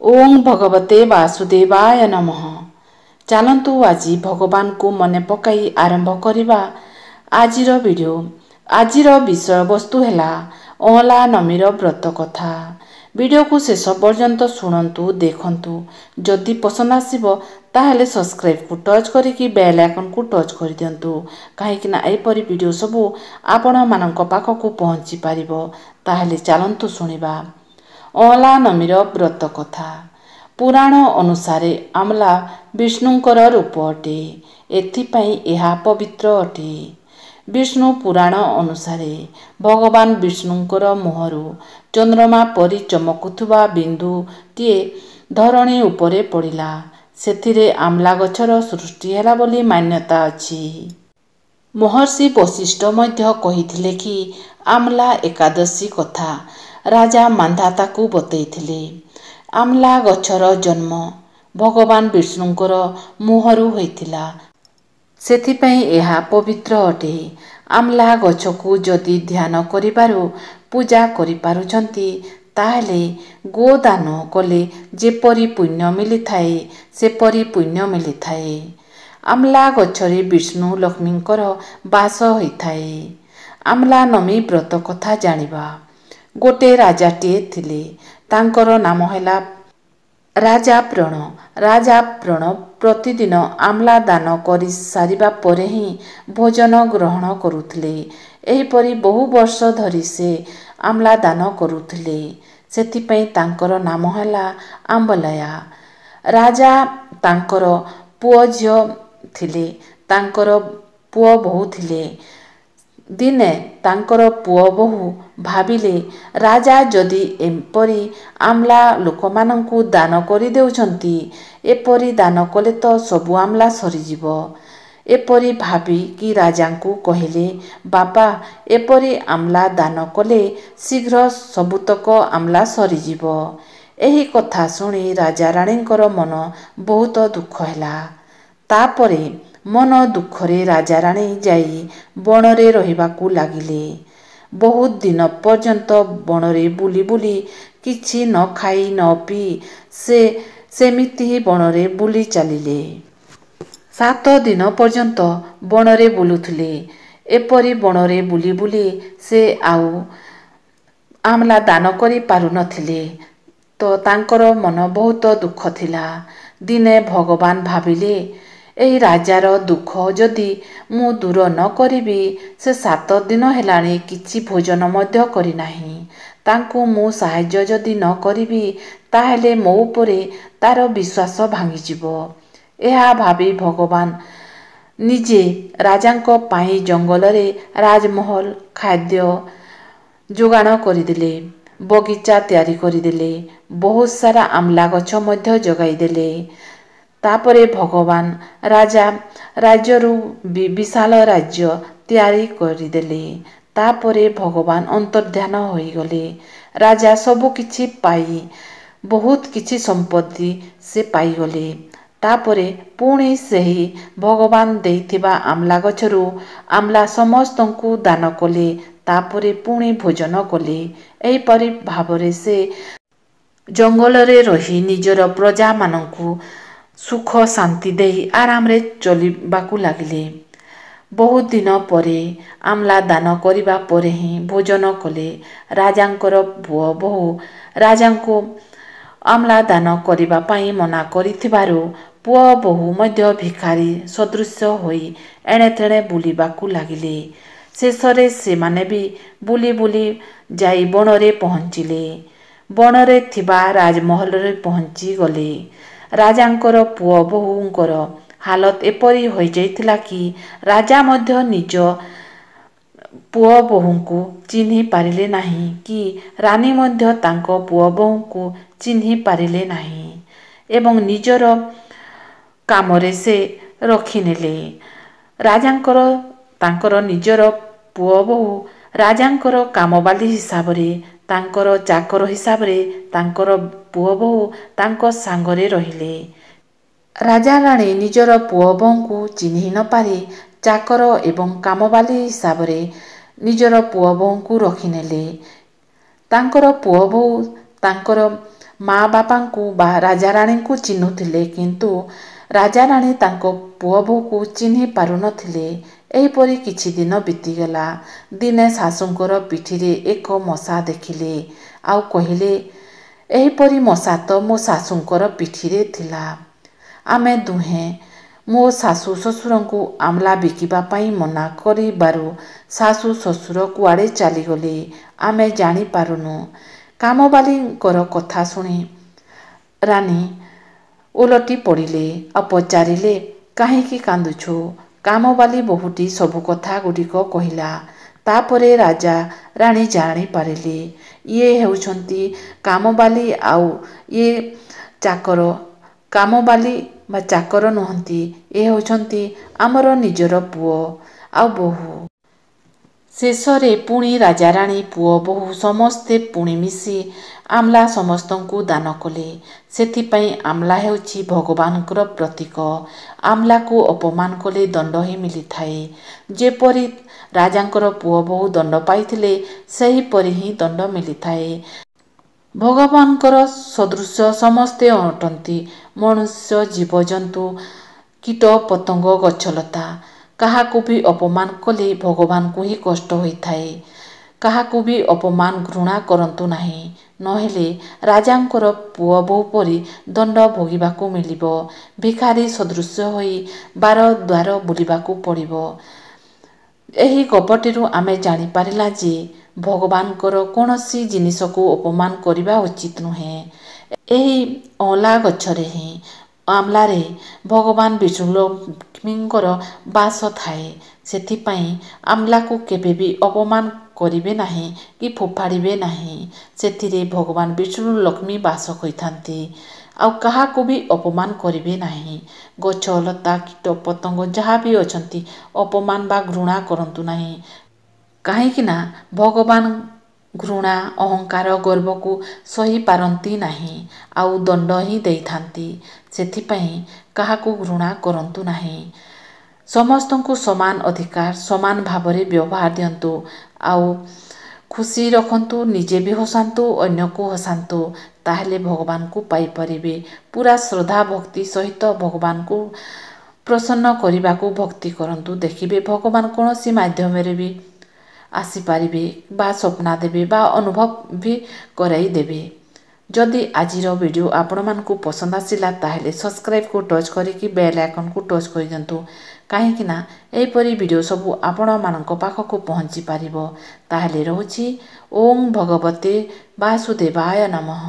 ओं भगवते वासुदेवाय नमः। चलतु आज भगवान को मन पकाई आरंभ करिबा आजिर वीडियो। आजिर विषय वस्तु है अहला नमीर व्रत कथा। वीडियो को शेष पर्यंत शुणु देखु। जदि पसंद आसिबो ताहेले सब्सक्राइब को टच करिकी बेल आइकन को टच कर दियंतु कहीं एपरी वीडियो सबू आपण मानक पाखकु पहुँची पारिबो। ताहेले चलतु शुणिबा अहला नमीर व्रत कथा। पुराण अनुसारे आमला विष्णुंकर रूप अटे, एथिपाई एहा पवित्र अटे। विष्णु पुराण अनुसारे भगवान विष्णुंकर मुहरु चंद्रमा परी चमकुथुबा बिंदुटीए धरणी उपरे पड़िला। सेथिरे आमला गछर सृष्टि हैला बोली मान्यता अछि। महर्षि वशिष्ठ मध्य कहिथिले कि आमला एकादशी कथा राजा मांधाताकू बतैथिले। आमला गछर जन्म भगवान विष्णुंकर मुहरु होइथिला, सेथिपाई एहा पवित्र अटे। आमला गछकू जदि ध्यान करिबारु पूजा करिपारुछंती ताहेले गोदान कले जेपरी पुण्य मिलिथाए सेपरी पुण्य मिलिथाए। आमला गछरे विष्णु लक्ष्मींकर बास होइथाए। आमला नमी व्रत कथा जानिबा। गोटे राजाटीए थिले, तांकर नाम हैला राजा प्रण। राजा प्रण प्रतिदिन आमला दान करि सारिबा परे ही भोजन ग्रहण करुथिले। एहिपरि बहु वर्ष धरि से आमला दान करुथिले, सेथिपई तांकर नाम हैला आम्बलया। राजा तांकर पुओ झियो थिले, तांकर पुओ बहु थिले। दिने तांकर पुओ बहु भाबिले राजा जदि एपरी आमला लोकमानंकु दान करि देउछंती, एपरी दान कले तो सबु आमला सरीजिबो। एपरी भाबी कि राजांकु कहिले, बापा एपरी आमला दान कले शीघ्र सबुतक आमला सरीजिबो। एही कथा शुणी राजा राणींकर मन बहुत दुख हैला। तापरे मन दुखरे राजा राणी जाई बणरे रहिबाकू लागिले। बहुत दिन पर्यंत बणरे बुली बुली किछि न खाई न पी से सेमिति बणरे बुली चलिले। 7 दिन पर्यंत बणरे बुलुथिले। एपरी बणरे बुली बुली से आउ आमला दान करि पारु नथिले, तो तांकर मन बहुत दुख थिला। दिने भगवान भाबिले एही राजार दुख जदि मु दूर न करिबी, से 7 दिन हेलाणी किछि भोजन मध्य करि नाही। तांकु मु साहाय्य जदि न करिबी ताहेले मो उपरे तार विश्वास भांगिजिबो। एहा भाबी भगवान निजे राजांको पाई जंगलरे राजमहल खाद्य जोगाण करिदेले, बगीचा तैयारी करिदेले, बहुत सारा आमला गछ मध्य जगाई देले। तापरे भगवान राजा राज्यरु विशाल राज्य तैयारी करिदेले। तापरे भगवान अंतर्ध्यान होइगले। राजा सबु किछि पाई बहुत किछि संपत्ति से पाइगले। तापरे पुणी सेही भगवान देइथिबा आमला गछरु आमला समस्तंकु दान कले। तापरे पुणी भोजन कले। एहिपरि भावरे से जंगलरे रही निजर प्रजा मानंकु सुख शांति देई आराम रे चलिबाकू लागिले। बहुत दिन परे आमला दान करिबा परे ही भोजन कले। राजांकर पुओ बहु राजांको आमला दान करिबा पाई मना करिथिबारु पुओ बहु मध्य भिखारी सदृश होई एणे तेणे बुलिबाकू लागिले। शेषरे सेमाने भी बुली बुली जाई बणरे पहुँचिले। बणरे थिबा राजमहल रे पहुँची गले। राजांकर पुओ बहुंकर हालत एपरी होई जाइथिला कि राजा मध्य निज पुओ बहुंकु चिन्हि पारिले नाही कि रानी मध्य तांको पुओ बहुंकु चिन्हि पारिले नाही एवं निजर कामरे से रखिनेले। राजांकर तांकर निजर पुओ बहु राजांकर कामबाली हिसाबरे तांकर चाकर हिसाबरे तांकर पुओ बहु तांको सांगरे रहिले। राजा राणी निजर पुओ बहुंकु चिन्हि न पारि चाकर एवं कामबाली हिसाबरे निजर पुओ बहुंकु रखिनेले। तांकर पुओ बहु तांकर ମା ବାପାଙ୍କୁ ବା ରାଜାରାଣୀଙ୍କୁ ଚିହ୍ନୁଥିଲେ, କିନ୍ତୁ ରାଜାରାଣୀ ତାଙ୍କ ପୁଅ ବୋହୂକୁ ଚିହ୍ନି ପାରୁନଥିଲେ। ଏହିପରି କିଛି ଦିନ ବିତିଗଲା। ଦିନେ ଶାଶୁଙ୍କର ପିଠିରେ ଏକ ମଶା ଦେଖିଲେ ଆଉ କହିଲେ, ଏହିପରି ମଶା ତ ମୋ ଶାଶୁଙ୍କର ପିଠିରେ ଥିଲା। ଆମେ ଦୁହେଁ ମୋ ଶାଶୁ ଶ୍ୱଶୁରଙ୍କୁ ଆମ୍ଲା ବିକିବା ପାଇଁ ମନା କରିବାରୁ ଶାଶୁ ଶ୍ୱଶୁର କୁଆଡ଼େ ଚାଲିଗଲେ ଆମେ ଜାଣିପାରୁନୁ। କାମବାଲିଙ୍କର କଥା ଶୁଣି ରାଣୀ ଓଲଟି ପଡ଼ିଲେ ଆଉ ପଚାରିଲେ, କାହିଁକି କାନ୍ଦୁଛୁ? କାମବାଲି ବୋହୂଟି ସବୁ କଥା ଗୁଡ଼ିକ କହିଲା। ତାପରେ ରାଜା ରାଣୀ ଜାଣିପାରିଲେ ଇଏ ହେଉଛନ୍ତି କାମବାଲି ଆଉ ଇଏ ଚାକର। କାମବାଲି ବା ଚାକର ନୁହନ୍ତି, ଏ ହେଉଛନ୍ତି ଆମର ନିଜର ପୁଅ ଆଉ ବୋହୂ। ଶେଷରେ ପୁଣି ରାଜାରାଣୀ ପୁଅ ବୋହୂ ସମସ୍ତେ ପୁଣି ମିଶି ଆମ୍ଲା ସମସ୍ତଙ୍କୁ ଦାନ କଲେ। ସେଥିପାଇଁ ଆମ୍ଲା ହେଉଛି ଭଗବାନଙ୍କର ପ୍ରତୀକ। ଆମ୍ଲାକୁ ଅପମାନ କଲେ ଦଣ୍ଡ ହିଁ ମିଳିଥାଏ। ଯେପରି ରାଜାଙ୍କର ପୁଅ ବୋହୂ ଦଣ୍ଡ ପାଇଥିଲେ, ସେହିପରି ହିଁ ଦଣ୍ଡ ମିଳିଥାଏ। ଭଗବାନଙ୍କର ସଦୃଶ ସମସ୍ତେ ଅଟନ୍ତି। ମନୁଷ୍ୟ, ଜୀବଜନ୍ତୁ, କୀଟ ପତଙ୍ଗ, ଗଛଲତା। କାହାକୁ ବି ଅପମାନ କଲେ ଭଗବାନଙ୍କୁ ହିଁ କଷ୍ଟ ହୋଇଥାଏ। କାହାକୁ ବି ଅପମାନ ଘୃଣା କରନ୍ତୁ ନାହିଁ, ନହେଲେ ରାଜାଙ୍କର ପୁଅ ବୋହୂ ପରି ଦଣ୍ଡ ଭୋଗିବାକୁ ମିଳିବ। ଭିଖାରୀ ସଦୃଶ ହୋଇ ବାର ଦ୍ୱାର ବୁଲିବାକୁ ପଡ଼ିବ। ଏହି ଗପଟିରୁ ଆମେ ଜାଣିପାରିଲା ଯେ ଭଗବାନଙ୍କର କୌଣସି ଜିନିଷକୁ ଅପମାନ କରିବା ଉଚିତ ନୁହେଁ। ଏହି ଅଁଳା ଗଛରେ ହିଁ ଆମ୍ଲାରେ ଭଗବାନ ବିଷ୍ଣୁ ଲକ୍ଷ୍ମୀଙ୍କର ବାସ ଥାଏ। ସେଥିପାଇଁ ଆମ୍ଲାକୁ କେବେ ବି ଅପମାନ କରିବେ ନାହିଁ କି ଫୋପାଡ଼ିବେ ନାହିଁ। ସେଥିରେ ଭଗବାନ ବିଷ୍ଣୁ ଲକ୍ଷ୍ମୀ ବାସ ହୋଇଥାନ୍ତି। ଆଉ କାହାକୁ ବି ଅପମାନ କରିବେ ନାହିଁ। ଗଛ ଲତା କୀଟ ପତଙ୍ଗ ଯାହା ବି ଅଛନ୍ତି ଅପମାନ ବା ଘୃଣା କରନ୍ତୁ ନାହିଁ। କାହିଁକି ନା ଭଗବାନ ଘୃଣା, ଅହଙ୍କାର, ଗର୍ବକୁ ସହିପାରନ୍ତି ନାହିଁ ଆଉ ଦଣ୍ଡ ହିଁ ଦେଇଥାନ୍ତି। ସେଥିପାଇଁ କାହାକୁ ଘୃଣା କରନ୍ତୁ ନାହିଁ। ସମସ୍ତଙ୍କୁ ସମାନ ଅଧିକାର, ସମାନ ଭାବରେ ବ୍ୟବହାର ଦିଅନ୍ତୁ ଆଉ ଖୁସି ରଖନ୍ତୁ। ନିଜେ ବି ହସାନ୍ତୁ, ଅନ୍ୟକୁ ହସାନ୍ତୁ। ତାହେଲେ ଭଗବାନଙ୍କୁ ପାଇପାରିବେ। ପୁରା ଶ୍ରଦ୍ଧା ଭକ୍ତି ସହିତ ଭଗବାନଙ୍କୁ ପ୍ରସନ୍ନ କରିବାକୁ ଭକ୍ତି କରନ୍ତୁ। ଦେଖିବେ ଭଗବାନ କୌଣସି ମାଧ୍ୟମରେ ବି ଆସିପାରିବେ ବା ସ୍ୱପ୍ନା ଦେବେ ବା ଅନୁଭବ ବି କରାଇ ଦେବେ। ଯଦି ଆଜିର ଭିଡ଼ିଓ ଆପଣମାନଙ୍କୁ ପସନ୍ଦ ଆସିଲା ତାହେଲେ ସବସ୍କ୍ରାଇବ୍କୁ ଟଚ୍ କରିକି ବେଲ୍ ଆଇକନ୍କୁ ଟଚ୍ କରିଦିଅନ୍ତୁ। କାହିଁକି ନା ଏହିପରି ଭିଡ଼ିଓ ସବୁ ଆପଣମାନଙ୍କ ପାଖକୁ ପହଞ୍ଚି ପାରିବ। ତାହେଲେ ରହୁଛି। ଓଁ ଭଗବତେ ବାସୁଦେବାୟ ନମଃ।